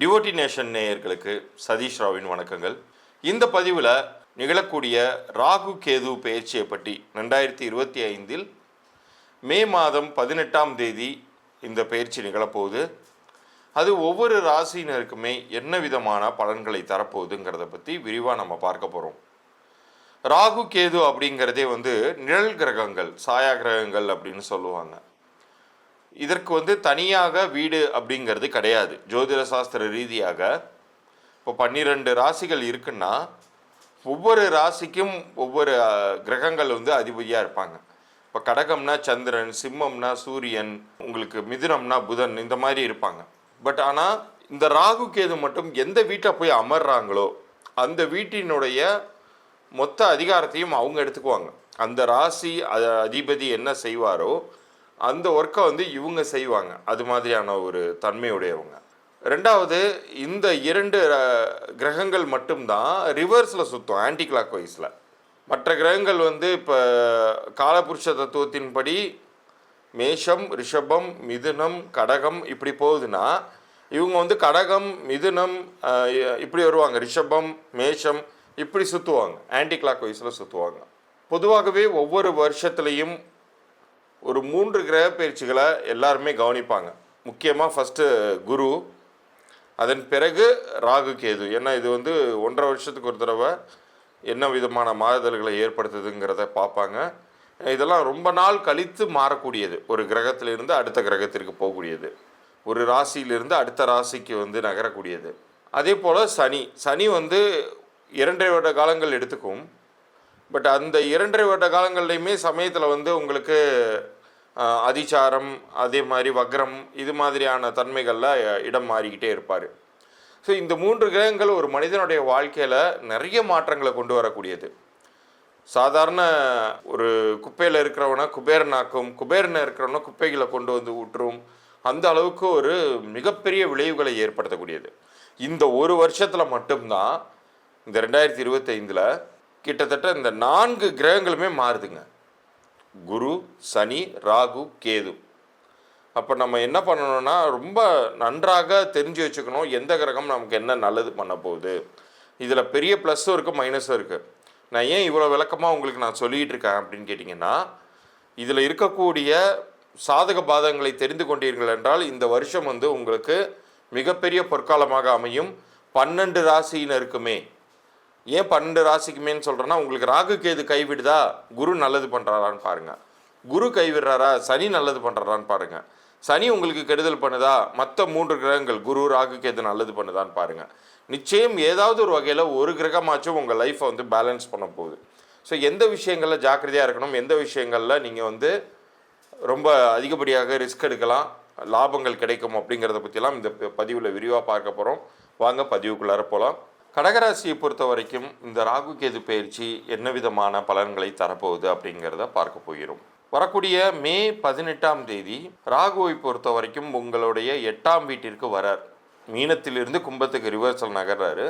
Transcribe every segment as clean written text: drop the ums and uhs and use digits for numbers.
Devotee nation நேயர்களுக்கு சதீஷ் ராவின் வணக்கங்கள். இந்த பதிவில் நிகழக்கூடிய ராகு கேது பெயர்ச்சியை பற்றி 2025 மே மாதம் 18ஆம் தேதி இந்த பெயர்ச்சி நிகழப்போகுது. அது ஒவ்வொரு ராசியினருக்குமே என்ன விதமான பலன்களை தரப்போகுதுங்கிறத பற்றி விரிவாக நம்ம பார்க்க போகிறோம். ராகு கேது அப்படிங்கிறதே நிழல் கிரகங்கள், சாயா கிரகங்கள் அப்படின்னு சொல்லுவாங்க. இதற்கு தனியாக வீடு அப்படிங்கிறது கிடையாது. ஜோதிட சாஸ்திர ரீதியாக இப்போ 12 ராசிகள் இருக்குன்னா ஒவ்வொரு ராசிக்கும் ஒவ்வொரு கிரகங்கள் அதிபதியாக இருப்பாங்க. இப்போ கடகம்னா சந்திரன், சிம்மம்னா சூரியன், உங்களுக்கு மிதுனம்னா புதன், இந்த மாதிரி இருப்பாங்க. பட் ஆனால் இந்த ராகு கேது மட்டும் எந்த வீட்டை போய் அமர்றாங்களோ அந்த வீட்டினுடைய மொத்த அதிகாரத்தையும் அவங்க எடுத்துக்குவாங்க. அந்த ராசி அதிபதி என்ன செய்வாரோ அந்த ஒர்க்கை இவங்க செய்வாங்க. அது மாதிரியான ஒரு தன்மையுடையவங்க. ரெண்டாவது, இந்த 2 கிரகங்கள் மட்டும்தான் ரிவர்ஸில் சுற்றும், ஆன்டி கிளாக் வைஸில். மற்ற கிரகங்கள் இப்போ காலபுருஷ தத்துவத்தின்படி மேஷம், ரிஷபம், மிதுனம், கடகம் இப்படி போகுதுன்னா இவங்க கடகம், மிதுனம் இப்படி வருவாங்க, ரிஷபம், மேஷம் இப்படி சுற்றுவாங்க, ஆன்டி கிளாக் வைஸில் சுற்றுவாங்க. பொதுவாகவே ஒவ்வொரு வருஷத்துலேயும் ஒரு 3 கிரக பயிற்சிகளை எல்லாருமே கவனிப்பாங்க. முக்கியமாக ஃபஸ்ட்டு குரு, அதன் பிறகு ராகு கேது. ஏன்னா இது 1.5 வருஷத்துக்கு ஒரு தடவை என்ன விதமான மாறுதல்களை ஏற்படுத்துதுங்கிறத பார்ப்பாங்க. இதெல்லாம் ரொம்ப நாள் கழித்து மாறக்கூடியது. ஒரு கிரகத்திலிருந்து அடுத்த கிரகத்திற்கு போகக்கூடியது, ஒரு ராசியிலிருந்து அடுத்த ராசிக்கு நகரக்கூடியது. அதே போல் சனி 2.5 வருட காலங்கள் எடுத்துக்கும். பட் அந்த 2.5 வருட காலங்கள்லையுமே சமயத்தில் உங்களுக்கு அதிசாரம், அதே மாதிரி வக்ரம், இது மாதிரியான தன்மைகளில் இடம் மாறிக்கிட்டே இருப்பார். ஸோ இந்த 3 கிரகங்கள் ஒரு மனிதனுடைய வாழ்க்கையில் நிறைய மாற்றங்களை கொண்டு வரக்கூடியது. சாதாரண ஒரு குப்பையில் இருக்கிறவனை குபேரனாக்கும், குபேரனை இருக்கிறவனை குப்பைகளை கொண்டு விட்டுரும். அந்த அளவுக்கு ஒரு மிகப்பெரிய விளைவுகளை ஏற்படுத்தக்கூடியது. இந்த ஒரு வருஷத்தில் மட்டும்தான், இந்த 2025 கிட்டத்தட்ட இந்த 4 கிரகங்களுமே மாறுதுங்க. குரு, சனி, ராகு, கேது. அப்போ நம்ம என்ன பண்ணணும்னா ரொம்ப நன்றாக தெரிஞ்சு வச்சுக்கணும் எந்த கிரகம் நமக்கு என்ன நல்லது பண்ண போகுது. இதில் பெரிய ப்ளஸ்ஸும் இருக்குது, மைனஸும் இருக்குது. நான் ஏன் இவ்வளோ விளக்கமாக உங்களுக்கு நான் சொல்லிகிட்டு இருக்கேன் அப்படின்னு கேட்டிங்கன்னா, இதில் இருக்கக்கூடிய சாதக பாதகங்களை தெரிந்து கொண்டீர்கள் என்றால் இந்த வருஷம் உங்களுக்கு மிகப்பெரிய பொற்காலமாக அமையும். 12 ராசியினருக்குமே. ஏன் 12 ராசிக்குமேன்னு சொல்கிறேன்னா, உங்களுக்கு ராகு கேது கைவிடுதா, குரு நல்லது பண்ணுறாரான்னு பாருங்கள். குரு கைவிடுறாரா, சனி நல்லது பண்ணுறாரான்னு பாருங்கள். சனி உங்களுக்கு கெடுதல் பண்ணுதா, மற்ற 3 கிரகங்கள் குரு, ராகு கேது நல்லது பண்ணுதான்னு பாருங்கள். நிச்சயம் ஏதாவது ஒரு வகையில் ஒரு கிரகமாச்சும் உங்கள் லைஃப்பை பேலன்ஸ் பண்ண போகுது. ஸோ எந்த விஷயங்களில் ஜாக்கிரதையாக இருக்கணும், எந்த விஷயங்களில் நீங்கள் ரொம்ப அதிகப்படியாக ரிஸ்க் எடுக்கலாம், லாபங்கள் கிடைக்கும் அப்படிங்கிறத பற்றிலாம் இந்த பதிவில் விரிவாக பார்க்க போகிறோம். வாங்க பதிவுக்குள்ளார போகலாம். கடகராசியை பொறுத்த வரைக்கும் இந்த ராகு கேது பயிற்சி என்ன விதமான பலன்களை தரப்போகுது அப்படிங்கிறத பார்க்க போகிறோம். வரக்கூடிய மே 18ஆம் தேதி ராகுவை பொறுத்த வரைக்கும் உங்களுடைய 8ஆம் வீட்டிற்கு வரார். மீனத்திலிருந்து கும்பத்துக்கு ரிவர்சல் நகர்றாரு.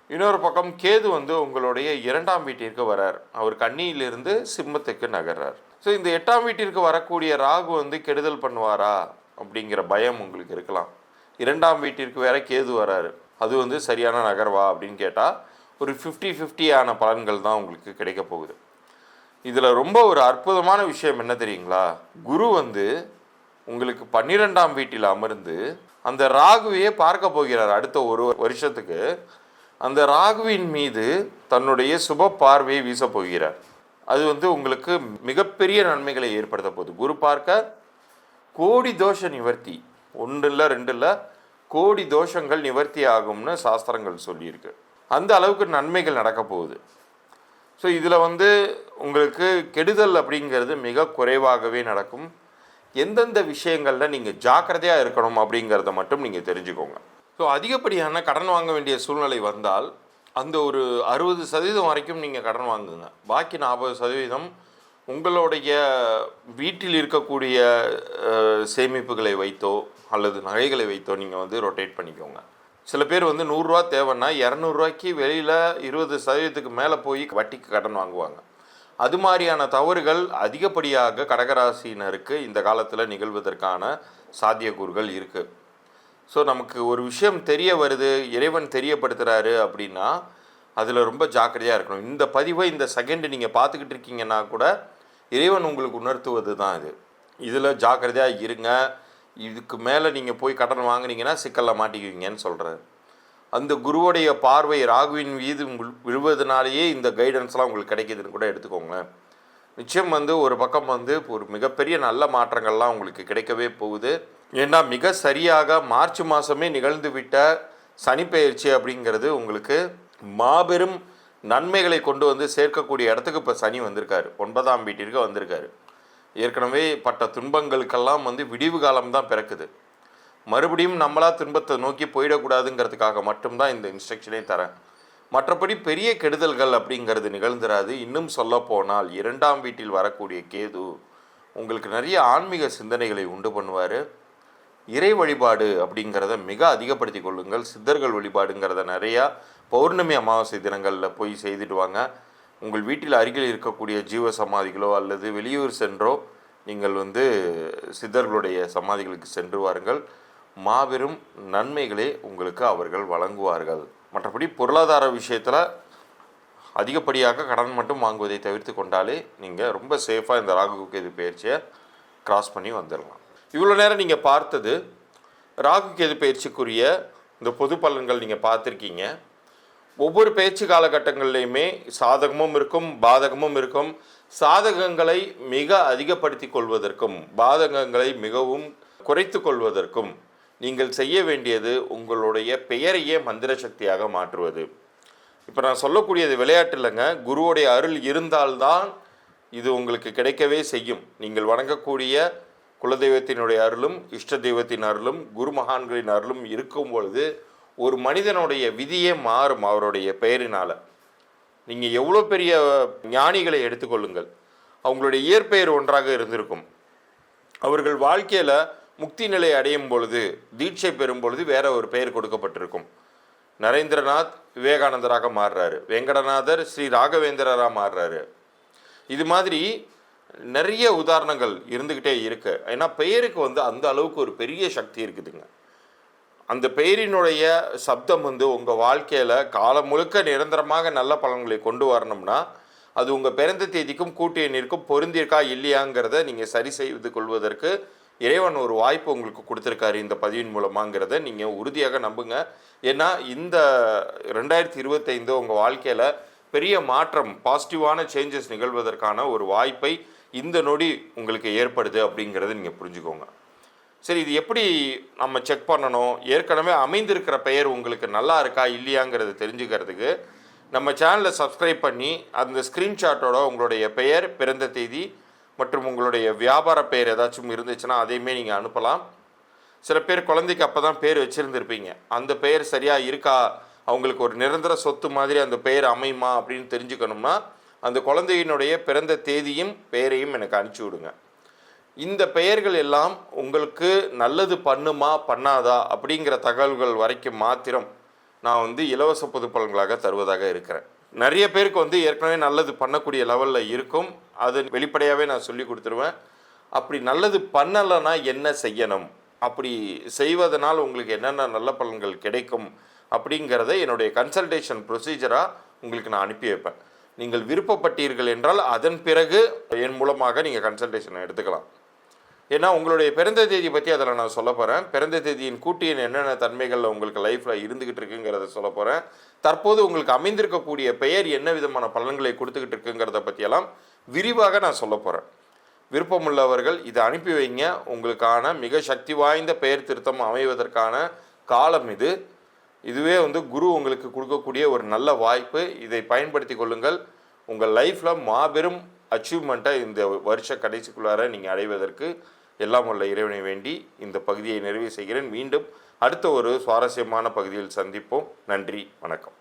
இன்னொரு பக்கம் கேது உங்களுடைய 2ஆம் வீட்டிற்கு வரார். அவர் கன்னியிலிருந்து சிம்மத்துக்கு நகர்றார். ஸோ இந்த 8ஆம் வீட்டிற்கு வரக்கூடிய ராகு கெடுதல் பண்ணுவாரா அப்படிங்கிற பயம் உங்களுக்கு இருக்கலாம். 2ஆம் வீட்டிற்கு வேற கேது வராரு. அது சரியான நகர்வா அப்படின்னு கேட்டால் ஒரு 50-50 பலன்கள் தான் உங்களுக்கு கிடைக்க போகுது. இதில் ரொம்ப ஒரு அற்புதமான விஷயம் என்ன தெரியுங்களா, குரு உங்களுக்கு 12ஆம் வீட்டில் அமர்ந்து அந்த ராகுவையே பார்க்க போகிறார். அடுத்த ஒரு வருஷத்துக்கு அந்த ராகுவின் மீது தன்னுடைய சுப பார்வையை வீச போகிறார். அது உங்களுக்கு மிகப்பெரிய நன்மைகளை ஏற்படுத்த போகுது. குரு பார்க்க கோடி தோஷ நிவர்த்தி, 1 இல்லை 2 இல்லை, கோடி தோஷங்கள் நிவர்த்தி ஆகும்னு சாஸ்திரங்கள் சொல்லியிருக்கு. அந்த அளவுக்கு நன்மைகள் நடக்க போகுது. ஸோ இதில் உங்களுக்கு கெடுதல் அப்படிங்கிறது மிக குறைவாகவே நடக்கும். எந்தெந்த விஷயங்களில் நீங்கள் ஜாக்கிரதையாக இருக்கணும் அப்படிங்கிறத மட்டும் நீங்கள் தெரிஞ்சுக்கோங்க. ஸோ அதிகப்படியான கடன் வாங்க வேண்டிய சூழ்நிலை வந்தால் அந்த ஒரு 60% வரைக்கும் நீங்கள் கடன் வாங்குங்க. பாக்கி 40% உங்களுடைய வீட்டில் இருக்கக்கூடிய சேமிப்புகளை வைத்தோ அல்லது நகைகளை வைத்தோ நீங்கள் ரொட்டேட் பண்ணிக்கோங்க. சில பேர் 100 ரூபா தேவைன்னா 200 ரூபாய்க்கு வெளியில் 20% மேலே போய் வட்டிக்கு கடன் வாங்குவாங்க. அது மாதிரியான தவறுகள் அதிகப்படியாக கடகராசினருக்கு இந்த காலத்தில் நிகழ்வதற்கான சாத்தியக்கூறுகள் இருக்குது. ஸோ நமக்கு ஒரு விஷயம் தெரிய வருது, இறைவன் தெரியப்படுத்துகிறாரு அப்படின்னா அதில் ரொம்ப ஜாக்கிரதையாக இருக்கணும். இந்த பதிவை இந்த செகண்ட் நீங்கள் பார்த்துக்கிட்டு இருக்கீங்கன்னா கூட இறைவன் உங்களுக்கு உணர்த்துவது தான் இது. இதில் ஜாக்கிரதையாக இருங்க. இதுக்கு மேலே நீங்கள் போய் கடன் வாங்கினீங்கன்னா சிக்கலில் மாட்டிக்குவீங்கன்னு சொல்கிறார். அந்த குருவுடைய பார்வை ராகுவின் மீது விழுவதனாலேயே இந்த கைடன்ஸ்லாம் உங்களுக்கு கிடைக்கிதுன்னு கூட எடுத்துக்கோங்களேன். நிச்சயம் ஒரு பக்கம் ஒரு மிகப்பெரிய நல்ல மாற்றங்கள்லாம் உங்களுக்கு கிடைக்கவே போகுது. ஏன்னா மிக சரியாக மார்ச் மாதமே நிகழ்ந்து விட்ட சனிப்பெயர்ச்சி அப்படிங்கிறது உங்களுக்கு மாபெரும் நன்மைகளை கொண்டு சேர்க்கக்கூடிய இடத்துக்கு இப்போ சனி வந்திருக்காரு. 9ஆம் வீட்டிற்கு வந்திருக்காரு. ஏற்கனவே பட்ட துன்பங்களுக்கெல்லாம் விடிவு காலம்தான் பிறக்குது. மறுபடியும் நம்மளா துன்பத்தை நோக்கி போயிடக்கூடாதுங்கிறதுக்காக மட்டும்தான் இந்த இன்ஸ்ட்ரக்ஷனே தரேன். மற்றபடி பெரிய கெடுதல்கள் அப்படிங்கிறது நிகழ்ந்துராது. இன்னும் சொல்ல போனால் 2ஆம் வீட்டில் வரக்கூடிய கேது உங்களுக்கு நிறைய ஆன்மீக சிந்தனைகளை உண்டு பண்ணுவார். இறை வழிபாடு அப்படிங்கிறத மிக அதிகப்படுத்தி கொள்ளுங்கள். சித்தர்கள் வழிபாடுங்கிறத நிறையா பௌர்ணமி அமாவாசை தினங்களில் போய் செய்துட்டு வாங்க. உங்கள் வீட்டில் அருகில் இருக்கக்கூடிய ஜீவ சமாதிகளோ அல்லது வெளியூர் சென்றோ நீங்கள் சித்தர்களுடைய சமாதிகளுக்கு சென்று வாருங்கள். மாபெரும் நன்மைகளே உங்களுக்கு அவர்கள் வழங்குவார்கள். மற்றபடி பொருளாதார விஷயத்தில் அதிகப்படியாக கடன் மட்டும் வாங்குவதை தவிர்த்து கொண்டாலே நீங்கள் ரொம்ப சேஃபாக இந்த ராகு கேது பயிற்சியை கிராஸ் பண்ணி வந்துடலாம். இவ்வளோ நேரம் நீங்கள் பார்த்தது ராகு கேது பயிற்சிக்குரிய இந்த பொது பலன்கள் நீங்கள் பார்த்துருக்கீங்க. ஒவ்வொரு பயிற்சி காலகட்டங்கள்லையுமே சாதகமும் இருக்கும், பாதகமும் இருக்கும். சாதகங்களை மிக அதிகப்படுத்தி கொள்வதற்கும் பாதகங்களை மிகவும் குறைத்து கொள்வதற்கும் நீங்கள் செய்ய வேண்டியது உங்களுடைய பெயரையே மந்திர சக்தியாக மாற்றுவது. இப்போ நான் சொல்லக்கூடியது விளையாட்டு இல்லைங்க. குருவுடைய அருள் இருந்தால்தான் இது உங்களுக்கு கிடைக்கவே செய்யும். நீங்கள் வணங்கக்கூடிய குலதெய்வத்தினுடைய அருளும் இஷ்ட தெய்வத்தின் அருளும் குரு மகான்களின் அருளும் இருக்கும் பொழுது ஒரு மனிதனுடைய விதியே மாறும் அவருடைய பெயரினால். நீங்கள் எவ்வளோ பெரிய ஞானிகளை எடுத்துக்கொள்ளுங்கள், அவங்களுடைய இயற்பெயர் ஒன்றாக இருந்திருக்கும். அவர்கள் வாழ்க்கையில் முக்தி நிலை அடையும் பொழுது தீட்சை பெறும் பொழுது வேற ஒரு பெயர் கொடுக்கப்பட்டிருக்கும். நரேந்திரநாத் விவேகானந்தராக மாறுறாரு, வெங்கடநாதர் ஸ்ரீ ராகவேந்திரராக மாறுறாரு. இது மாதிரி நிறைய உதாரணங்கள் இருந்துக்கிட்டே இருக்கு. ஏன்னா பெயருக்கு அந்த அளவுக்கு ஒரு பெரிய சக்தி இருக்குதுங்க. அந்த பெயரினுடைய சப்தம் உங்கள் வாழ்க்கையில் காலம் முழுக்க நிரந்தரமாக நல்ல பலன்களை கொண்டு வரணும்னா அது உங்கள் பிறந்த தேதிக்கும் கூட்டு எண்ணிற்கும் பொருந்திருக்கா இல்லையாங்கிறத நீங்கள் சரி செய்து கொள்வதற்கு இறைவன் ஒரு வாய்ப்பு உங்களுக்கு கொடுத்துருக்காரு இந்த பதிவின் மூலமாங்கிறத நீங்கள் உறுதியாக நம்புங்க. ஏன்னா இந்த 2025 உங்கள் வாழ்க்கையில் பெரிய மாற்றம், பாசிட்டிவான சேஞ்சஸ் நிகழ்வதற்கான ஒரு வாய்ப்பை இந்த நொடி உங்களுக்கு ஏற்படுது அப்படிங்கிறத நீங்கள் புரிஞ்சுக்கோங்க. சரி, இது எப்படி நம்ம செக் பண்ணணும்? ஏற்கனவே அமைந்திருக்கிற பெயர் உங்களுக்கு நல்லா இருக்கா இல்லையாங்கிறது தெரிஞ்சுக்கிறதுக்கு நம்ம சேனலை சப்ஸ்கிரைப் பண்ணி அந்த ஸ்க்ரீன்ஷாட்டோட உங்களுடைய பெயர், பிறந்த தேதி மற்றும் உங்களுடைய வியாபார பெயர் ஏதாச்சும் இருந்துச்சுன்னா அதையுமே நீங்கள் அனுப்பலாம். சில பேர் குழந்தைக்கு அப்போ தான் பேர் வச்சுருந்துருப்பீங்க, அந்த பெயர் சரியாக இருக்கா, அவங்களுக்கு ஒரு நிரந்தர சொத்து மாதிரி அந்த பெயர் அமையுமா அப்படின்னு தெரிஞ்சுக்கணும்னா அந்த குழந்தையினுடைய பிறந்த தேதியும் பெயரையும் எனக்கு அனுப்பிச்சி விடுங்க. இந்த பெயர்கள் எல்லாம் உங்களுக்கு நல்லது பண்ணுமா பண்ணாதா அப்படிங்கிற தகவல்கள் வரைக்கும் மாத்திரம் நான் இலவச பொது பலன்களாக தருவதாக இருக்கிறேன். நிறைய பேருக்கு ஏற்கனவே நல்லது பண்ணக்கூடிய லெவலில் இருக்கும். அது வெளிப்படையாகவே நான் சொல்லி கொடுத்துருவேன். அப்படி நல்லது பண்ணலைன்னா என்ன செய்யணும், அப்படி செய்வதனால் உங்களுக்கு என்னென்ன நல்ல பலன்கள் கிடைக்கும் அப்படிங்கிறத என்னுடைய கன்சல்டேஷன் ப்ரொசீஜராக உங்களுக்கு நான் அனுப்பி வைப்பேன். நீங்கள் விருப்பப்பட்டீர்கள் என்றால் அதன் பிறகு என் மூலமாக நீங்கள் கன்சல்டேஷனை எடுத்துக்கலாம். ஏன்னா உங்களுடைய பிறந்த தேதி பற்றி அதில் நான் சொல்ல போகிறேன். பிறந்த தேதியின் கூட்டியின் என்னென்ன தன்மைகளில் உங்களுக்கு லைஃப்பில் இருந்துக்கிட்டு இருக்குங்கிறத சொல்ல போகிறேன். தற்போது உங்களுக்கு அமைந்திருக்கக்கூடிய பெயர் என்ன விதமான பலன்களை கொடுத்துக்கிட்டு இருக்குங்கிறத பற்றியெல்லாம் விரிவாக நான் சொல்ல போகிறேன். விருப்பமுள்ளவர்கள் இதை அனுப்பி வைங்க. உங்களுக்கான மிக சக்தி வாய்ந்த பெயர் திருத்தம் அமைவதற்கான காலம் இது. இதுவே குரு உங்களுக்கு கொடுக்கக்கூடிய ஒரு நல்ல வாய்ப்பு. இதை பயன்படுத்தி கொள்ளுங்கள். உங்கள் லைஃப்பில் மாபெரும் அச்சீவ்மெண்ட்டை இந்த வருஷ கடைசிக்குள்ளார நீங்கள் அடைவதற்கு எல்லாம் உள்ள இறைவனை வேண்டி இந்த பகுதியை நிறைவு செய்கிறேன். மீண்டும் அடுத்த ஒரு சுவாரஸ்யமான பகுதியில் சந்திப்போம். நன்றி, வணக்கம்.